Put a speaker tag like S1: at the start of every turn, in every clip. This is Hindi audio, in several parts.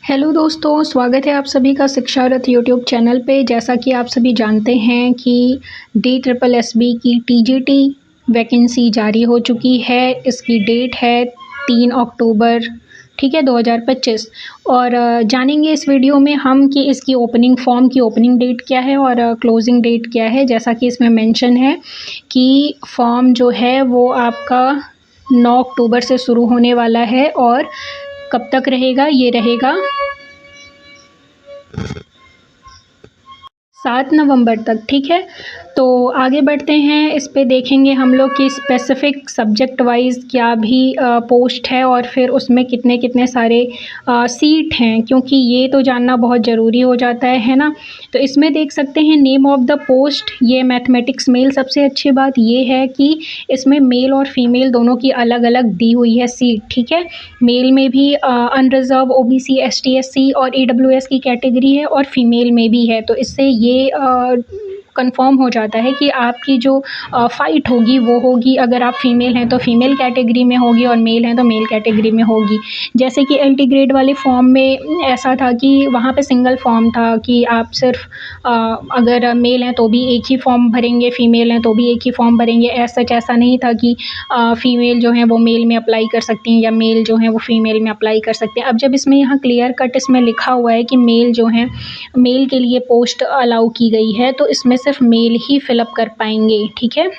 S1: हेलो दोस्तों, स्वागत है आप सभी का शिक्षा रथ यूट्यूब चैनल पे। जैसा कि आप सभी जानते हैं कि DSSB की TGT वैकेंसी जारी हो चुकी है। इसकी डेट है 3 अक्टूबर, ठीक है, 2025। और जानेंगे इस वीडियो में हम कि इसकी फॉर्म की ओपनिंग डेट क्या है और क्लोजिंग डेट क्या है। जैसा कि इसमें मेंशन है कि फॉर्म जो है वो आपका 9 अक्टूबर से शुरू होने वाला है और कब तक रहेगा, ये रहेगा 7 नवंबर तक, ठीक है। तो आगे बढ़ते हैं, इस पे देखेंगे हम लोग कि स्पेसिफिक सब्जेक्ट वाइज क्या भी पोस्ट है और फिर उसमें कितने कितने सारे सीट हैं, क्योंकि ये तो जानना बहुत ज़रूरी हो जाता है ना। तो इसमें देख सकते हैं नेम ऑफ द पोस्ट, ये मैथमेटिक्स मेल। सबसे अच्छी बात ये है कि इसमें मेल और फीमेल दोनों की अलग अलग दी हुई है सीट, ठीक है। मेल में भी अनरिजर्व OBC ST SC और EWS की कैटेगरी है और फीमेल में भी है। तो इससे ये कंफर्म हो जाता है कि आपकी जो फ़ाइट होगी वो होगी, अगर आप फीमेल हैं तो फीमेल कैटेगरी में होगी और मेल हैं तो मेल कैटेगरी में होगी। जैसे कि LT ग्रेड वाले फॉर्म में ऐसा था कि वहाँ पे सिंगल फॉर्म था कि आप सिर्फ अगर मेल हैं तो भी एक ही फॉर्म भरेंगे, फीमेल हैं तो भी एक ही फॉर्म भरेंगे। ऐसा नहीं था कि फ़ीमेल जो हैं वो मेल में अप्लाई कर सकती हैं या मेल जो हैं वो फ़ीमेल में अप्लाई कर सकते हैं। अब जब इसमें यहाँ क्लियर कट इसमें लिखा हुआ है कि मेल जो हैं, मेल के लिए पोस्ट अलाउ की गई है, तो इसमें सिर्फ मेल ही फिलअप कर पाएंगे, ठीक है।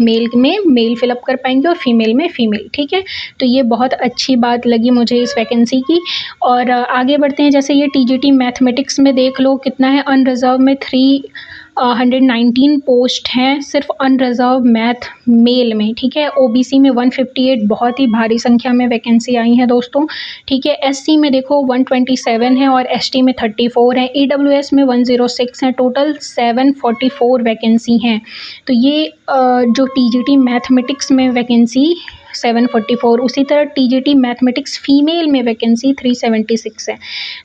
S1: मेल में मेल फिलअप कर पाएंगे और फीमेल में फीमेल, ठीक है। तो ये बहुत अच्छी बात लगी मुझे इस वैकेंसी की। और आगे बढ़ते हैं, जैसे ये TGT मैथमेटिक्स में देख लो कितना है। अनरिजर्व में 319 पोस्ट हैं सिर्फ अनरिजर्व मैथ मेल में, ठीक है। OBC में 158, बहुत ही भारी संख्या में वैकेंसी आई हैं दोस्तों, ठीक है। SC में देखो 127 है और ST में 34 है। EWS में 106 है। टोटल 744 वैकेंसी हैं। तो ये जो TGT मैथमेटिक्स में वैकेंसी 744, उसी तरह TGT मैथमेटिक्स फीमेल में वैकेंसी 376 है।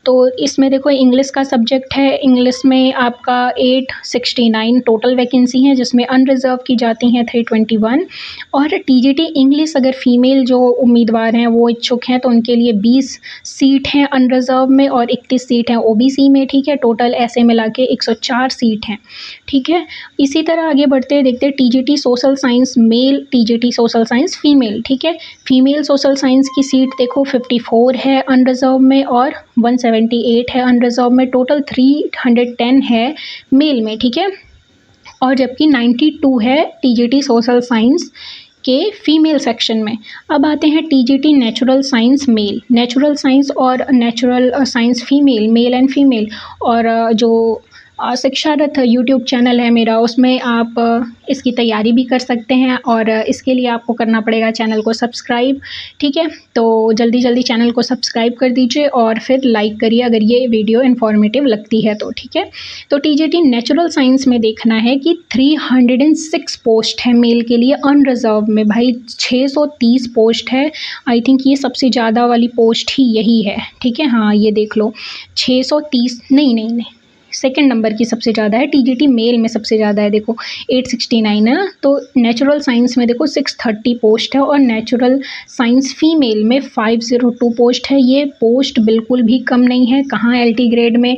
S1: तो इसमें देखो इंग्लिश का सब्जेक्ट है, इंग्लिश में आपका 869 टोटल वैकेंसी हैं, जिसमें अनरिजर्व की जाती हैं 321। और TGT इंग्लिश अगर फीमेल जो उम्मीदवार हैं वो इच्छुक हैं तो उनके लिए 20 सीट हैं अनरिजर्व में और 31 सीट हैं OBC में, ठीक है। टोटल ऐसे मिला के 104 सीट हैं, ठीक है। इसी तरह आगे बढ़ते देखते TGT social science male, TGT social science female, ठीक है। फीमेल सोशल साइंस की सीट देखो 54 है अनरिजर्व में और 178 है अनरिजर्व में। टोटल 310 है मेल में, ठीक है। और जबकि 92 है TGT सोशल साइंस के फीमेल सेक्शन में। अब आते हैं TGT natural science male, natural science और natural science female, male and female. और जो शिक्षा रथ यूट्यूब चैनल है मेरा, उसमें आप इसकी तैयारी भी कर सकते हैं और इसके लिए आपको करना पड़ेगा चैनल को सब्सक्राइब, ठीक है। तो जल्दी जल्दी चैनल को सब्सक्राइब कर दीजिए और फिर लाइक करिए अगर ये वीडियो इन्फॉर्मेटिव लगती है तो, ठीक है। तो TGT नेचुरल साइंस में देखना है कि 306 पोस्ट है मेल के लिए अनरिजर्व में। भाई 630 पोस्ट है, आई थिंक ये सबसे ज़्यादा वाली पोस्ट ही यही है, ठीक है। हाँ, ये देख लो 630, नहीं, सेकंड नंबर की सबसे ज़्यादा है। TGT मेल में सबसे ज़्यादा है, देखो 869 है। तो नेचुरल साइंस में देखो 630 पोस्ट है और नेचुरल साइंस फीमेल में 502 पोस्ट है। ये पोस्ट बिल्कुल भी कम नहीं है। कहाँ LT ग्रेड में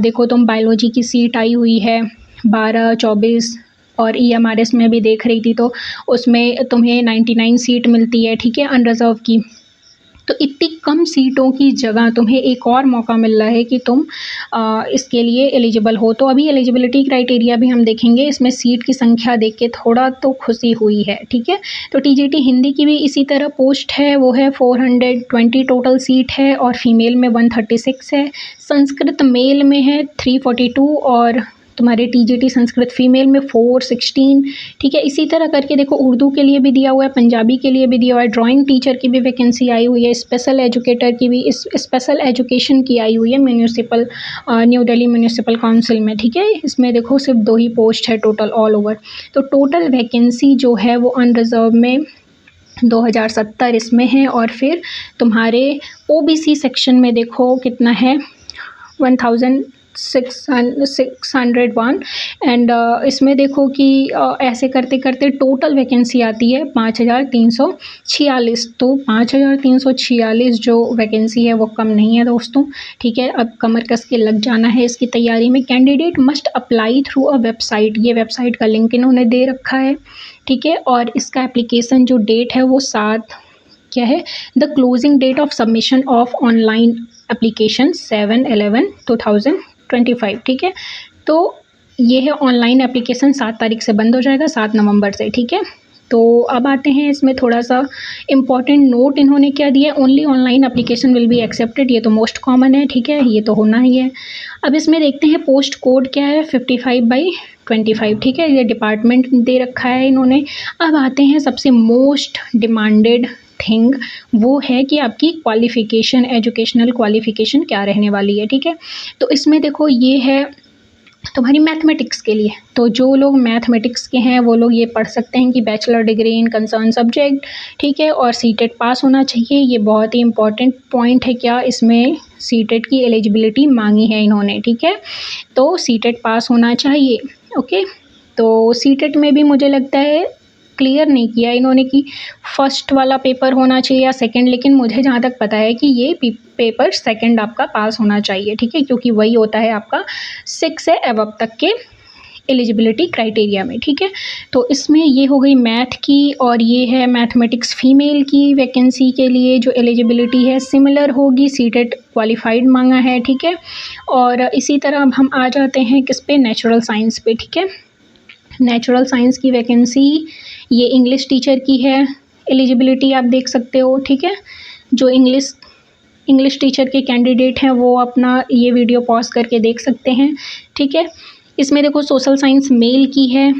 S1: देखो तुम बायोलॉजी की सीट आई हुई है 12, 24 और EMRS में भी देख रही थी तो उसमें तुम्हें 99 सीट मिलती है, ठीक है, अनरिजर्व की। तो इतनी कम सीटों की जगह तुम्हें एक और मौका मिल रहा है कि तुम इसके लिए एलिजिबल हो। तो अभी एलिजिबिलिटी क्राइटेरिया भी हम देखेंगे, इसमें सीट की संख्या देख के थोड़ा तो खुशी हुई है, ठीक है। तो TGT हिंदी की भी इसी तरह पोस्ट है, वो है 420 टोटल सीट है और फीमेल में 136 है। संस्कृत मेल में है 342 और तुम्हारे TGT संस्कृत फीमेल में 416, ठीक है। इसी तरह करके देखो उर्दू के लिए भी दिया हुआ है, पंजाबी के लिए भी दिया हुआ है, ड्राइंग टीचर की भी वैकेंसी आई हुई है, स्पेशल एजुकेटर की भी, स्पेशल एजुकेशन की आई हुई है municipal, new Delhi municipal council में, ठीक है। इसमें देखो सिर्फ 2 ही पोस्ट है टोटल ऑल ओवर। तो टोटल वैकेंसी जो है वो अनरिजर्व में 2070 इसमें है और फिर तुम्हारे OBC सेक्शन में देखो कितना है 1000 601 एंड इसमें देखो कि ऐसे करते करते टोटल वैकेंसी आती है 5346। तो 5346 जो वैकेंसी है वो कम नहीं है दोस्तों, ठीक है। अब कमर कस के लग जाना है इसकी तैयारी में। Candidate must apply through a website, ये वेबसाइट का लिंक इन्होंने दे रखा है, ठीक है। और इसका एप्लीकेशन जो डेट है वो 7 क्या है, the closing date of submission of online application 7/11/2025, ठीक है। तो ये है ऑनलाइन एप्लीकेशन 7 तारीख से बंद हो जाएगा, 7 नवंबर से, ठीक है। तो अब आते हैं इसमें थोड़ा सा इम्पॉर्टेंट नोट इन्होंने क्या दिया है, only online application will be accepted, ये तो मोस्ट कॉमन है, ठीक है, ये तो होना ही है। अब इसमें देखते हैं पोस्ट कोड क्या है, 55/25, ठीक है, ये डिपार्टमेंट दे रखा है इन्होंने। अब आते हैं सबसे मोस्ट डिमांडेड थिंग, वो है कि आपकी क्वालिफ़िकेशन, एजुकेशनल क्वालिफ़िकेशन क्या रहने वाली है, ठीक है। तो इसमें देखो ये है तुम्हारी मैथमेटिक्स के लिए, तो जो लोग मैथमेटिक्स के हैं वो लोग ये पढ़ सकते हैं कि bachelor degree in concern subject, ठीक है। और सीटेट पास होना चाहिए, ये बहुत ही इंपॉर्टेंट पॉइंट है। क्या इसमें सीटेट की एलिजिबिलिटी मांगी है इन्होंने, ठीक है। तो सीटेट पास होना चाहिए, ओके। तो सीटेट में भी मुझे लगता है क्लियर नहीं किया इन्होंने कि फर्स्ट वाला पेपर होना चाहिए या सेकंड, लेकिन मुझे जहाँ तक पता है कि ये पेपर सेकंड आपका पास होना चाहिए, ठीक है, क्योंकि वही होता है आपका 6 से अबव तक के एलिजिबिलिटी क्राइटेरिया में, ठीक है। तो इसमें ये हो गई मैथ की, और ये है मैथमेटिक्स फीमेल की वैकेंसी के लिए जो एलिजिबिलिटी है सिमिलर होगी, सीटेट क्वालिफाइड मांगा है, ठीक है। और इसी तरह अब हम आ जाते हैं किस पे, नेचुरल साइंस पे, ठीक है। नेचुरल साइंस की वैकेंसी ये इंग्लिश टीचर की है, एलिजिबिलिटी आप देख सकते हो, ठीक है। जो इंग्लिश टीचर के कैंडिडेट हैं वो अपना ये वीडियो पॉज करके देख सकते हैं, ठीक है। इसमें देखो सोशल साइंस मेल की है,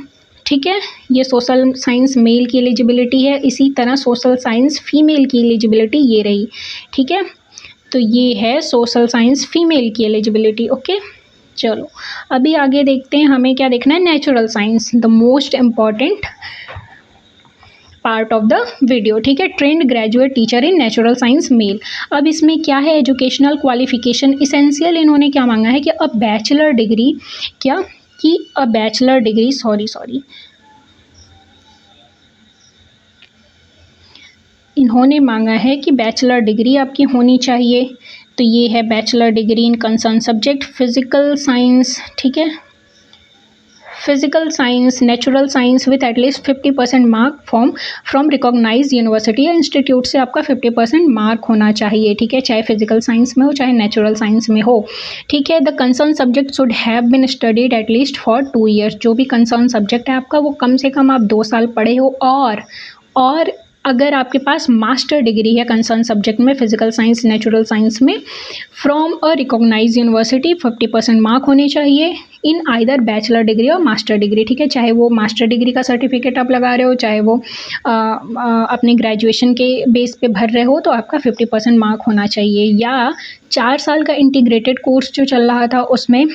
S1: ठीक है, ये सोशल साइंस मेल की एलिजिबिलिटी है। इसी तरह सोशल साइंस फीमेल की एलिजिबिलिटी ये रही, ठीक है। तो ये है सोशल साइंस फीमेल की एलिजिबिलिटी, ओके। चलो अभी आगे देखते हैं, हमें क्या देखना है, natural science, the most important part of the video, ठीक है। Trained graduate teacher in natural science male. अब इसमें क्या है, एजुकेशनल क्वालिफिकेशन इसेंशियल इन्होंने क्या मांगा है कि अ बैचलर डिग्री, क्या कि अ बैचलर डिग्री इन्होंने मांगा है कि बैचलर डिग्री आपकी होनी चाहिए। तो ये है bachelor degree in concern subject physical science, ठीक है, physical science, natural science with at least 50% mark from recognise university या इंस्टीट्यूट से आपका 50% मार्क होना चाहिए, ठीक है, चाहे फिजिकल साइंस में हो चाहे नेचुरल साइंस में हो, ठीक है। The concern subject should have been studied at least for 2 years, जो भी कंसर्न सब्जेक्ट है आपका वो कम से कम आप 2 साल पढ़े हो। और अगर आपके पास मास्टर डिग्री है कंसर्न सब्जेक्ट में, फिजिकल साइंस नेचुरल साइंस में, from a recognise university 50% mark होने चाहिए इन आइदर बैचलर डिग्री और मास्टर डिग्री, ठीक है। चाहे वो मास्टर डिग्री का सर्टिफिकेट आप लगा रहे हो, चाहे वो अपने ग्रेजुएशन के बेस पे भर रहे हो, तो आपका 50% मार्क होना चाहिए। या 4 साल का इंटीग्रेटेड कोर्स जो चल रहा था उसमें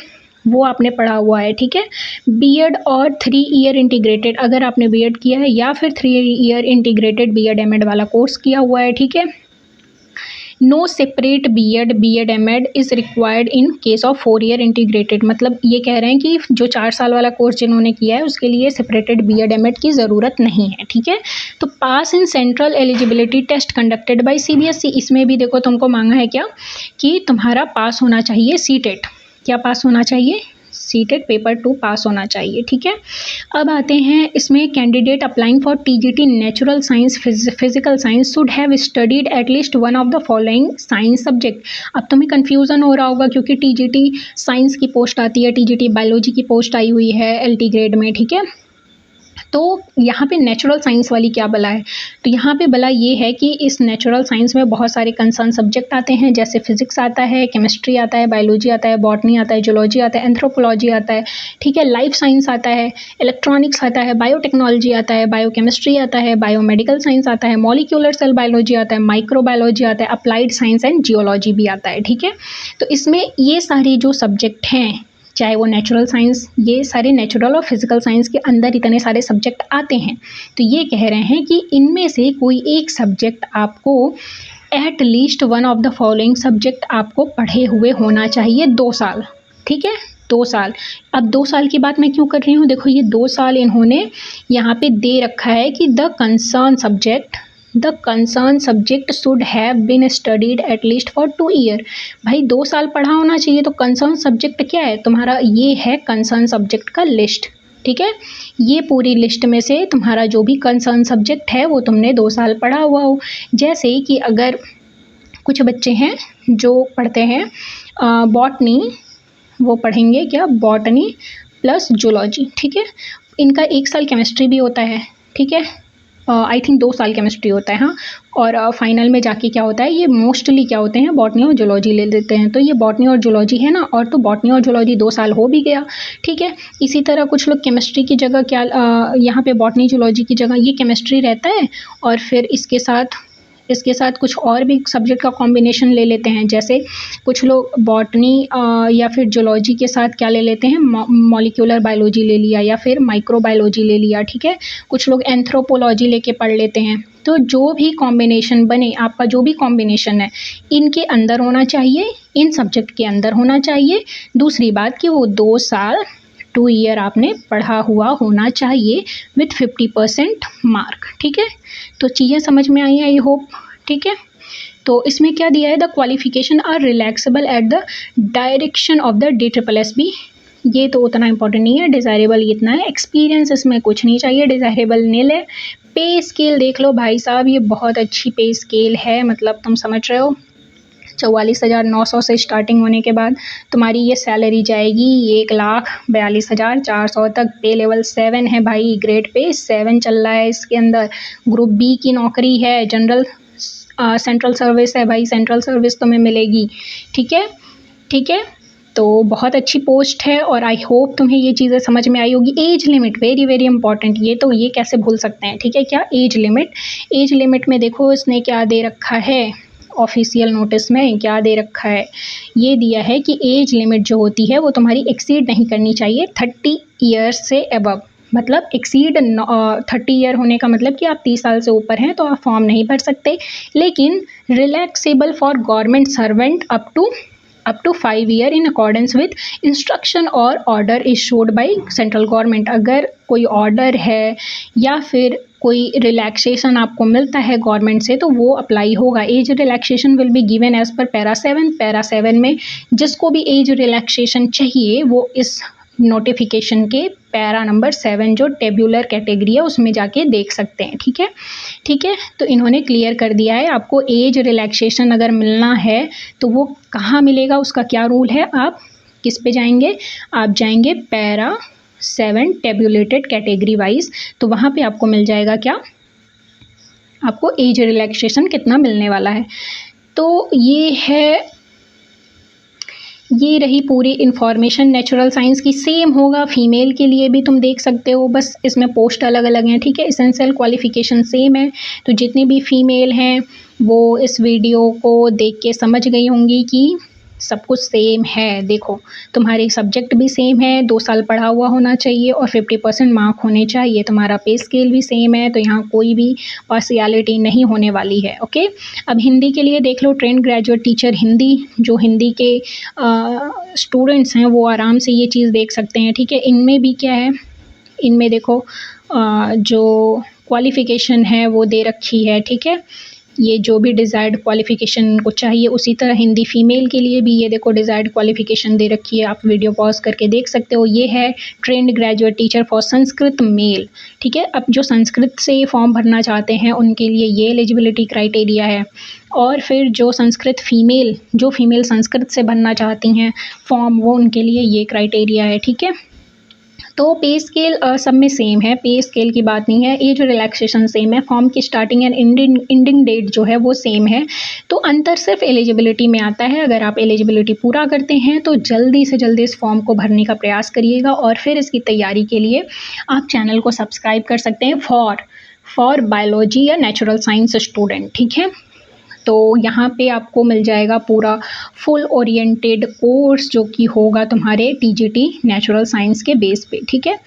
S1: वो आपने पढ़ा हुआ है, ठीक है। बीएड और 3 ईयर इंटीग्रेटेड, अगर आपने बीएड किया है या फिर 3 ईयर इंटीग्रेटेड बीएड एमएड वाला कोर्स किया हुआ है, ठीक है। No separate BEd MEd is required in case of 4 year integrated, मतलब ये कह रहे हैं कि जो 4 साल वाला कोर्स जिन्होंने किया है उसके लिए सेपरेटेड बीएड एमएड की ज़रूरत नहीं है, ठीक है। तो pass in central eligibility test conducted by CBSE, इसमें भी देखो तुमको मांगा है क्या कि तुम्हारा पास होना चाहिए सीटेट, क्या पास होना चाहिए, सीटेट पेपर 2 पास होना चाहिए, ठीक है। अब आते हैं इसमें candidate applying for TGT natural science physical science should have studied at least one of the following science subject. अब तुम्हें कन्फ्यूज़न हो रहा होगा क्योंकि टीजीटी साइंस की पोस्ट आती है, टीजीटी बायोलॉजी की पोस्ट आई हुई है एलटी ग्रेड में, ठीक है। तो यहाँ पे नेचुरल साइंस वाली क्या बला है, तो यहाँ पे बला ये है कि इस नेचुरल साइंस में बहुत सारे कंसर्न सब्जेक्ट आते हैं, जैसे फिजिक्स आता है, केमिस्ट्री आता है, बायोलॉजी आता है, बॉटनी आता है, जूलॉजी आता है, एंथ्रोपोलॉजी आता है, ठीक है, लाइफ साइंस आता है, इलेक्ट्रॉनिक्स आता है, बायोटेक्नोलॉजी आता है, बायोकेमिस्ट्री आता है, बायोमेडिकल साइंस आता है, मॉलिक्यूलर सेल बायोलॉजी आता है, माइक्रोबायोलॉजी आता है, अप्लाइड साइंस एंड जियोलॉजी भी आता है, ठीक है। तो इसमें ये सारे जो सब्जेक्ट हैं, चाहे वो नेचुरल साइंस, ये सारे नेचुरल और फिजिकल साइंस के अंदर इतने सारे सब्जेक्ट आते हैं, तो ये कह रहे हैं कि इनमें से कोई एक सब्जेक्ट आपको at least one of the following subject आपको पढ़े हुए होना चाहिए 2 साल, ठीक है, 2 साल। अब 2 साल की बात मैं क्यों कर रही हूँ, देखो ये 2 साल इन्होंने यहाँ पे दे रखा है कि the concern subject should have been studied at least for 2 year. भाई 2 साल पढ़ा होना चाहिए, तो कंसर्न सब्जेक्ट क्या है तुम्हारा, ये है कंसर्न सब्जेक्ट का लिस्ट। ठीक है, ये पूरी लिस्ट में से तुम्हारा जो भी कंसर्न सब्जेक्ट है वो तुमने 2 साल पढ़ा हुआ हो। जैसे कि अगर कुछ बच्चे हैं जो पढ़ते हैं बॉटनी, वो पढ़ेंगे क्या, बॉटनी प्लस जूलॉजी। ठीक है, इनका 1 साल केमिस्ट्री भी होता है। ठीक है, आई थिंक 2 साल केमिस्ट्री होता है, हाँ। और फाइनल में जाके क्या होता है, ये मोस्टली क्या होते हैं, बॉटनी और जूलॉजी ले लेते हैं। तो ये बॉटनी और जूलॉजी है ना, और तो बॉटनी और जूलॉजी 2 साल हो भी गया। ठीक है, इसी तरह कुछ लोग केमिस्ट्री की जगह क्या यहाँ पे बॉटनी जूलॉजी की जगह ये केमिस्ट्री रहता है, और फिर इसके साथ कुछ और भी सब्जेक्ट का कॉम्बिनेशन ले लेते हैं। जैसे कुछ लोग बॉटनी या फिर जूलॉजी के साथ क्या ले लेते हैं, मॉलिक्यूलर बायोलॉजी ले लिया या फिर माइक्रोबायोलॉजी ले लिया। ठीक है, कुछ लोग एंथ्रोपोलॉजी लेके पढ़ लेते हैं। तो जो भी कॉम्बिनेशन बने, आपका जो भी कॉम्बिनेशन है, इनके अंदर होना चाहिए, इन सब्जेक्ट के अंदर होना चाहिए। दूसरी बात कि वो 2 साल 2 ईयर आपने पढ़ा हुआ होना चाहिए विथ 50% मार्क। ठीक है, तो चीज़ें समझ में आई होप। ठीक है, तो इसमें क्या दिया है, the qualification are relaxable at the direction of the DSSB। ये तो उतना इंपॉर्टेंट नहीं है, डिज़ायरेबल इतना है, एक्सपीरियंस इसमें कुछ नहीं चाहिए, डिज़ायरेबल नील है। पे स्केल देख लो भाई साहब, ये बहुत अच्छी पे स्केल है, मतलब तुम समझ रहे हो, 44,900 से स्टार्टिंग होने के बाद तुम्हारी ये सैलरी जाएगी 1,42,400 तक। पे लेवल 7 है भाई, ग्रेड पे 7 चल रहा है इसके अंदर। ग्रुप बी की नौकरी है, जनरल सेंट्रल सर्विस है भाई, सेंट्रल सर्विस तुम्हें मिलेगी। ठीक है, तो बहुत अच्छी पोस्ट है, और आई होप तुम्हें ये चीज़ें समझ में आई होगी। Age limit very very important, ये कैसे भूल सकते हैं। ठीक है, क्या एज लिमिट में देखो इसने क्या दे रखा है, ऑफिशियल नोटिस में क्या दे रखा है, ये दिया है कि एज लिमिट जो होती है वो तुम्हारी एक्सीड नहीं करनी चाहिए 30 ईयर्स से अबव। मतलब एक्सीड 30 ईयर होने का मतलब कि आप 30 साल से ऊपर हैं तो आप फॉर्म नहीं भर सकते। लेकिन relaxable for government servant up to 5 year in accordance with instruction और order issued by central government. अगर कोई ऑर्डर है या फिर कोई रिलैक्सेशन आपको मिलता है गवर्नमेंट से, तो वो अप्लाई होगा। Age relaxation will be given as per para 7 में जिसको भी एज रिलैक्सेशन चाहिए वो इस नोटिफिकेशन के पैरा नंबर 7 जो टेब्यूलर कैटेगरी है उसमें जाके देख सकते हैं। ठीक है, तो इन्होंने क्लियर कर दिया है आपको एज रिलैक्सेशन अगर मिलना है तो वो कहाँ मिलेगा, उसका क्या रूल है। आप किस पे जाएंगे, आप जाएंगे पैरा 7 टेब्यूलेटेड कैटेगरी वाइज, तो वहाँ पे आपको मिल जाएगा क्या, आपको एज रिलैक्सेशन कितना मिलने वाला है। तो ये रही पूरी इन्फॉर्मेशन नेचुरल साइंस की। सेम होगा फीमेल के लिए भी, तुम देख सकते हो, बस इसमें पोस्ट अलग अलग हैं। ठीक है, एसेंशियल क्वालिफिकेशन सेम है। तो जितनी भी फीमेल हैं वो इस वीडियो को देख के समझ गई होंगी कि सब कुछ सेम है। देखो तुम्हारे सब्जेक्ट भी सेम है, 2 साल पढ़ा हुआ होना चाहिए और 50% मार्क होने चाहिए। तुम्हारा पे स्केल भी सेम है, तो यहाँ कोई भी पार्शियलिटी नहीं होने वाली है। ओके, अब हिंदी के लिए देख लो, ट्रेंड ग्रेजुएट टीचर हिंदी, जो हिंदी के स्टूडेंट्स हैं वो आराम से ये चीज़ देख सकते हैं। ठीक है, इनमें भी क्या है, इनमें देखो जो क्वालिफ़िकेशन है वो दे रखी है। ठीक है, ये जो भी डिज़ायर्ड क्वालिफ़िकेशन को चाहिए, उसी तरह हिंदी फ़ीमेल के लिए भी ये देखो डिज़ायर्ड क्वालिफ़िकेशन दे रखी है। आप वीडियो पॉज करके देख सकते हो। ये है trained graduate teacher for Sanskrit male. ठीक है, अब जो संस्कृत से फॉर्म भरना चाहते हैं उनके लिए ये एलिजिबिलिटी क्राइटेरिया है। और फिर जो फीमेल संस्कृत से भरना चाहती हैं फॉर्म, वो उनके लिए ये क्राइटेरिया है। ठीक है, तो पे स्केल सब में सेम है, पे स्केल की बात नहीं है। एज रिलैक्सेशन सेम है, फॉर्म की स्टार्टिंग एंड एंडिंग डेट जो है वो सेम है। तो अंतर सिर्फ एलिजिबिलिटी में आता है। अगर आप एलिजिबिलिटी पूरा करते हैं तो जल्दी से जल्दी इस फॉर्म को भरने का प्रयास करिएगा, और फिर इसकी तैयारी के लिए आप चैनल को सब्सक्राइब कर सकते हैं फॉर बायोलॉजी या नेचुरल साइंस स्टूडेंट। ठीक है, तो यहाँ पे आपको मिल जाएगा पूरा फुल ओरिएंटेड कोर्स जो कि होगा तुम्हारे TGT नेचुरल साइंस के बेस पे। ठीक है,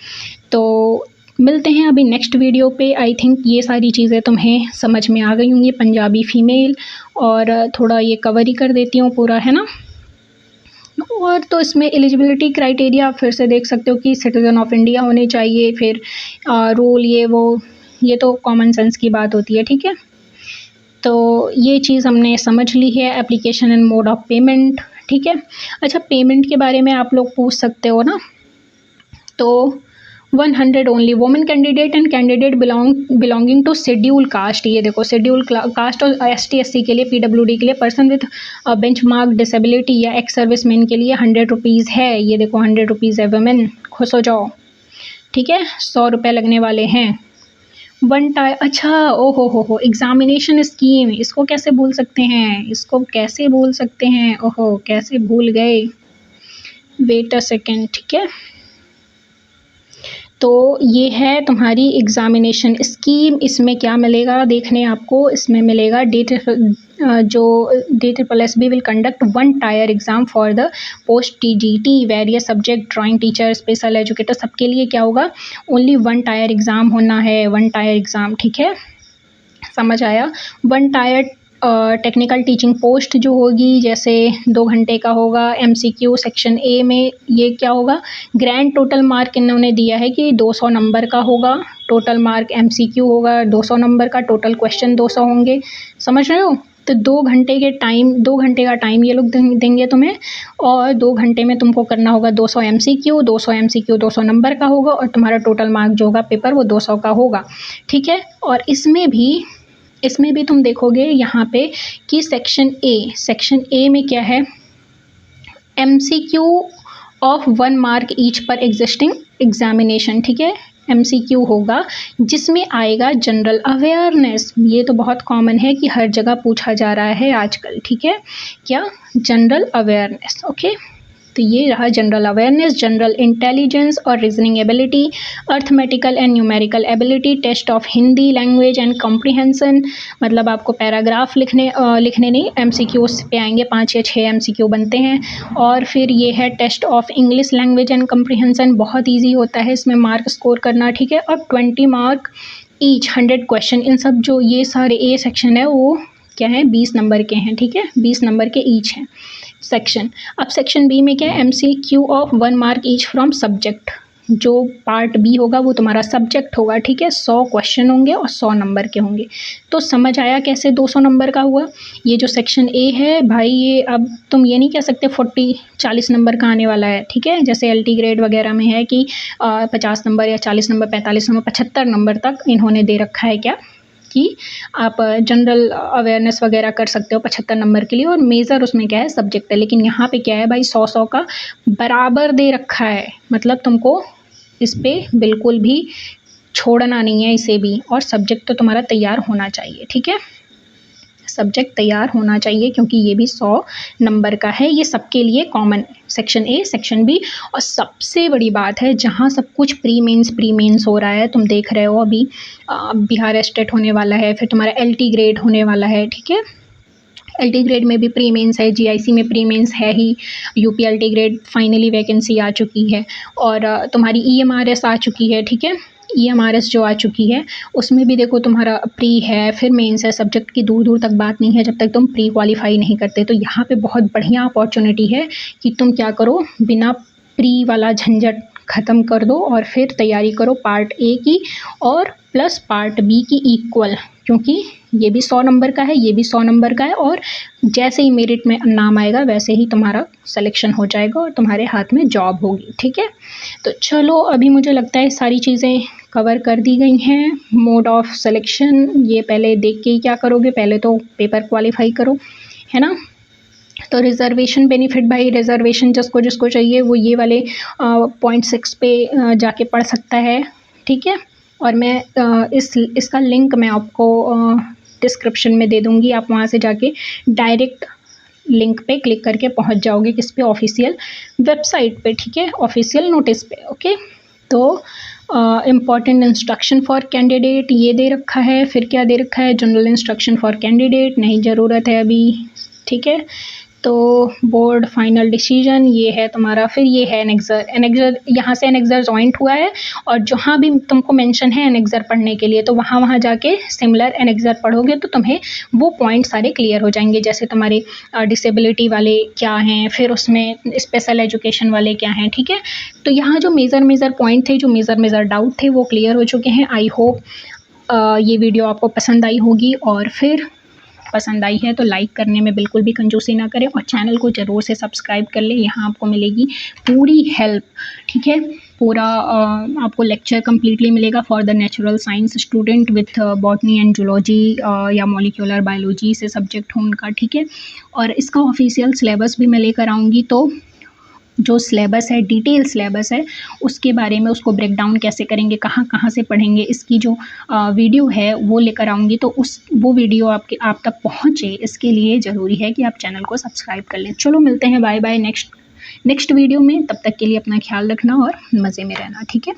S1: तो मिलते हैं अभी नेक्स्ट वीडियो पे। आई थिंक ये सारी चीज़ें तुम्हें समझ में आ गई होंगी, पंजाबी फीमेल, और थोड़ा ये कवर ही कर देती हूँ पूरा, है ना। और तो इसमें एलिजिबिलिटी क्राइटेरिया फिर से देख सकते हो कि सिटीज़न ऑफ इंडिया होने चाहिए, फिर रूल ये वो, ये तो कॉमन सेंस की बात होती है, ठीक है। तो ये चीज़ हमने समझ ली है। Application and mode of payment, ठीक है। अच्छा, पेमेंट के बारे में आप लोग पूछ सकते हो ना, तो 100 only women candidate and candidate belonging to schedule caste, ये देखो शेड्यूल कास्ट और ST SC के लिए, PWD के लिए, पर्सन विथ बेंचमार्क डिसेबिलिटी या एक्स सर्विसमैन के लिए 100 रुपीज़ है, ये देखो 100 रुपीज़ है। वुमेन खुश हो जाओ, ठीक है। 100 रुपये लगने वाले हैं। वन टाइम, अच्छा, ओ हो एग्जामिनेशन स्कीम, इसको कैसे भूल सकते हैं, इसको कैसे भूल सकते हैं, ओहो कैसे भूल गए, वेट अ सेकेंड, ठीक है। तो ये है तुम्हारी एग्जामिनेशन स्कीम। इसमें क्या मिलेगा देखने आपको, इसमें मिलेगा जो DSSB will conduct 1 tyre exam for the post TGT various subject, drawing teacher, special educator, सबके लिए क्या होगा, ओनली 1 टायर एग्ज़ाम होना है, 1 टायर एग्ज़ाम, ठीक है, समझ आया। 1 टायर टेक्निकल टीचिंग पोस्ट जो होगी, जैसे 2 घंटे का होगा। MCQ सेक्शन A में ये क्या होगा, ग्रैंड टोटल मार्क इन्होंने दिया है कि 200 नंबर का होगा, टोटल मार्क MCQ होगा 200 नंबर का, टोटल क्वेश्चन 200 होंगे, समझ रहे हो। तो 2 घंटे का टाइम ये लोग देंगे तुम्हें, और 2 घंटे में तुमको करना होगा 200 MCQ, 200 नंबर का होगा, और तुम्हारा टोटल मार्क जो होगा पेपर वो 200 का होगा, ठीक है। और इसमें भी तुम देखोगे यहाँ पे कि सेक्शन ए में क्या है, MCQ ऑफ 1 मार्क ईच पर एग्जिस्टिंग एग्जामिनेशन, ठीक है। MCQ होगा जिसमें आएगा जनरल अवेयरनेस, ये तो बहुत कॉमन है कि हर जगह पूछा जा रहा है आजकल, ठीक है, क्या, जनरल अवेयरनेस, ओके। तो ये रहा जनरल अवेयरनेस, जनरल इंटेलिजेंस और reasoning ability, arithmetical and numerical ability, test of Hindi language and comprehension, मतलब आपको पैराग्राफ लिखने नहीं, MCQ पे आएंगे, 5 या 6 MCQ बनते हैं। और फिर ये है test of English language and comprehension, बहुत ईजी होता है इसमें मार्क स्कोर करना, ठीक है। और 20 मार्क ईच, 100 क्वेश्चन, इन सब जो ये सारे A सेक्शन है वो क्या है, 20 नंबर के हैं, ठीक है, 20 नंबर के ईच हैं सेक्शन। अब सेक्शन B में क्या है, MCQ of 1 mark each from subject, जो पार्ट B होगा वो तुम्हारा सब्जेक्ट होगा, ठीक है। 100 क्वेश्चन होंगे और 100 नंबर के होंगे। तो समझ आया कैसे 200 नंबर का हुआ। ये जो सेक्शन A है भाई, ये अब तुम ये नहीं कह सकते 40 नंबर का आने वाला है, ठीक है, जैसे LT ग्रेड वगैरह में है कि 50 नंबर या 40 नंबर, 45 नंबर, 75 नंबर तक इन्होंने दे रखा है, क्या कि आप जनरल अवेयरनेस वगैरह कर सकते हो 75 नंबर के लिए, और मेजर उसमें क्या है, सब्जेक्ट है। लेकिन यहाँ पे क्या है भाई, 100 का बराबर दे रखा है, मतलब तुमको इस पे बिल्कुल भी छोड़ना नहीं है इसे भी, और सब्जेक्ट तो तुम्हारा तैयार होना चाहिए, ठीक है, सब्जेक्ट तैयार होना चाहिए, क्योंकि ये भी 100 नंबर का है, ये सबके लिए कॉमन है, सेक्शन A सेक्शन B। और सबसे बड़ी बात है, जहाँ सब कुछ प्री मेंस हो रहा है, तुम देख रहे हो अभी बिहार स्टेट होने वाला है, फिर तुम्हारा LT ग्रेड होने वाला है, ठीक है, LT ग्रेड में भी प्री मेंस है, GIC में प्री मेंस है ही, UP LT grade finally vacancy आ चुकी है, और तुम्हारी EMRS आ चुकी है, ठीक है, EMRS जो आ चुकी है उसमें भी देखो तुम्हारा प्री है, फिर मेंस है, सब्जेक्ट की दूर दूर तक बात नहीं है जब तक तुम प्री क्वालिफाई नहीं करते। तो यहाँ पे बहुत बढ़िया अपॉर्चुनिटी है कि तुम क्या करो, बिना प्री वाला झंझट ख़त्म कर दो और फिर तैयारी करो पार्ट A की और प्लस पार्ट B की इक्वल, क्योंकि ये भी 100 नंबर का है, ये भी 100 नंबर का है, और जैसे ही मेरिट में नाम आएगा वैसे ही तुम्हारा सिलेक्शन हो जाएगा और तुम्हारे हाथ में जॉब होगी, ठीक है। तो चलो, अभी मुझे लगता है सारी चीज़ें कवर कर दी गई हैं। मोड ऑफ सिलेक्शन ये पहले देख के ही क्या करोगे, पहले तो पेपर क्वालिफाई करो, है ना। तो रिजर्वेशन बेनिफिट, भाई रिजर्वेशन जिसको चाहिए वो ये वाले .6 पे जाके पढ़ सकता है, ठीक है। और मैं इसका लिंक मैं आपको डिस्क्रिप्शन में दे दूँगी, आप वहाँ से जाके डायरेक्ट लिंक पे क्लिक करके पहुँच जाओगे किस पे, ऑफिशियल वेबसाइट पे, ठीक है, ऑफिशियल नोटिस पे, ओके। तो इम्पॉर्टेंट इंस्ट्रक्शन फॉर कैंडिडेट ये दे रखा है, फिर क्या दे रखा है, जनरल इंस्ट्रक्शन फॉर कैंडिडेट नहीं ज़रूरत है अभी, ठीक है। तो बोर्ड फाइनल डिसीजन ये है तुम्हारा, फिर ये है एनेक्सर। एनेक्सर यहाँ से एनेक्सर जॉइंट हुआ है और जहाँ भी तुमको मेंशन है एनेक्सर पढ़ने के लिए तो वहाँ जाके सिमिलर एनेक्सर पढ़ोगे तो तुम्हें वो पॉइंट सारे क्लियर हो जाएंगे। जैसे तुम्हारे डिसेबिलिटी वाले क्या हैं, फिर उसमें स्पेशल एजुकेशन वाले क्या हैं, ठीक है। तो यहाँ जो मेजर पॉइंट थे, जो मेजर डाउट थे वो क्लियर हो चुके हैं। आई होप ये वीडियो आपको पसंद आई होगी, और फिर पसंद आई है तो लाइक करने में बिल्कुल भी कंजूसी ना करें और चैनल को ज़रूर से सब्सक्राइब कर लें। यहाँ आपको मिलेगी पूरी हेल्प, ठीक है। पूरा आपको लेक्चर कम्प्लीटली मिलेगा for the natural science student with botany and zoology या मॉलिक्यूलर बायोलॉजी से सब्जेक्ट हो उनका, ठीक है। और इसका ऑफिशियल सिलेबस भी मैं लेकर आऊँगी, तो जो सिलेबस है, डिटेल सिलेबस है, उसके बारे में उसको ब्रेक डाउन कैसे करेंगे, कहाँ से पढ़ेंगे, इसकी जो वीडियो है वो लेकर आऊँगी। तो वो वीडियो आप तक पहुँचे, इसके लिए ज़रूरी है कि आप चैनल को सब्सक्राइब कर लें। चलो मिलते हैं, बाय बाय नेक्स्ट वीडियो में। तब तक के लिए अपना ख्याल रखना और मज़े में रहना, ठीक है।